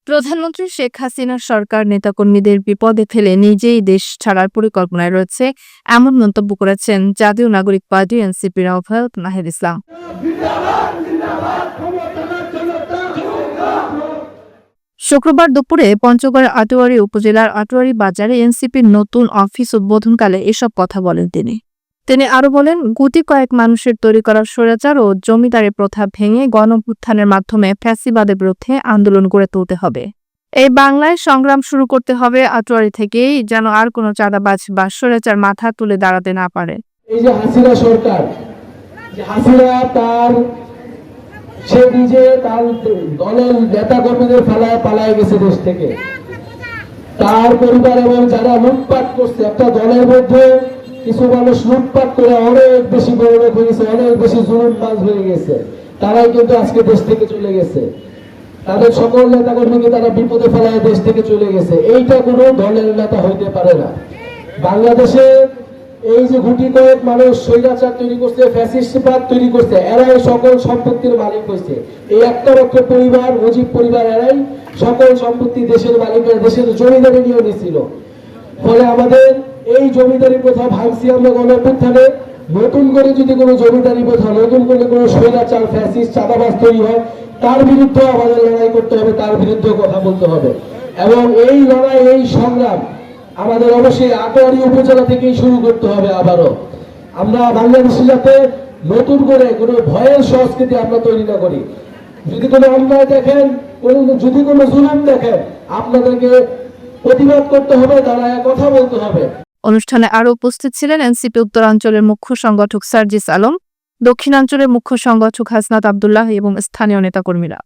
প্রধানমন্ত্রী শেখ হাসিনার সরকার নেতাকর্মীদের বিপদে ফেলে নিজেই দেশ ছাড়ার পরিকল্পনায় রয়েছে, এমন মন্তব্য করেছেন জাতীয় নাগরিক পার্টি এনসিপির আহ্বায়ক নাহিদ ইসলাম। শুক্রবার দুপুরে পঞ্চগড় আটোয়ারী উপজেলার আটোয়ারী বাজারে এনসিপির নতুন অফিস উদ্বোধনকালে এসব কথা বলেন তিনি আরো বলেন, গুটি কয়েক মানুষের তৈরি করা স্বৈরাচার ও জমিদারি প্রথা ভেঙে গণঅভ্যুত্থানের মাধ্যমে ফ্যাসিবাদের বিরুদ্ধে আন্দোলন গড়ে তুলতে হবে। এই বাংলায় সংগ্রাম শুরু করতে হবে আটোয়ারী থেকেই, যেন আর কোনো চাঁদাবাজ বা স্বৈরাচার মাথা তুলে দাঁড়াতে না পারে। এই যে হাসিনা সরকার, হাসিনা সে নিজে তার দলের নেতা কর্মীদের পালায় গেছে দেশ থেকে। তার পরিবার এবং যারা লুটপাট করছে, একটা দলের মধ্যে কিছু মানুষ লুটপাট করে অনেক বেশি বড়লোক হয়ে গেছে, অনেক বেশি জুলুমবাজ হয়ে গেছে, তারাই কিন্তু আজকে দেশ থেকে চলে গেছে। তাদের সকল নেতা কর্মীকে তারা বিপদে ফেলায় দেশ থেকে চলে গেছে। এইটা কোনো দলের নেতা হইতে পারে না। বাংলাদেশে এই যে গুটি কয়েক মানুষ স্বৈরাচার তৈরি করছে, ফ্যাসিস্টবাদ তৈরি করছে, এরাই সকল সম্পত্তির মালিক হয়েছে। এই একটা মাত্র পরিবার, মুজিব পরিবার, এরাই সকল সম্পত্তি দেশের মালিকের, দেশের জমিদারি নিয়ে নিয়েছিল। ফলে আমাদের এই জমিদারি প্রথা ভাঙছি আমরা গণঅভ্যুত্থানে। নতুন করে যদি কোনো জমিদারি প্রথা, নতুন করে কোনো স্বৈরাচার, ফ্যাসিস্ট, চাঁদাবাজ তৈরি হয়, তার বিরুদ্ধে আমাদের লড়াই করতে হবে, তার বিরুদ্ধে কথা বলতে হবে। এবং এই লড়াই, এই সংগ্রাম আমাদের অবশ্যই আটোয়ারী উপজেলা থেকেই শুরু করতে হবে। আবারও আমরা বাংলাদেশে যাতে নতুন করে কোনো ভয়ের সংস্কৃতি আমরা তৈরি না করি। যদি কোনো অন্যায় দেখেন, যদি কোনো জুলুম দেখেন, আপনাদেরকে প্রতিবাদ করতে হবে, দাঁড়ায় কথা বলতে হবে। অনুষ্ঠানে আরও উপস্থিত ছিলেন এনসিপি উত্তরাঞ্চলের মুখ্য সংগঠক সার্জিস আলম, দক্ষিণাঞ্চলের মুখ্য সংগঠক হাসনাত আব্দুল্লাহ এবং স্থানীয় নেতাকর্মীরা।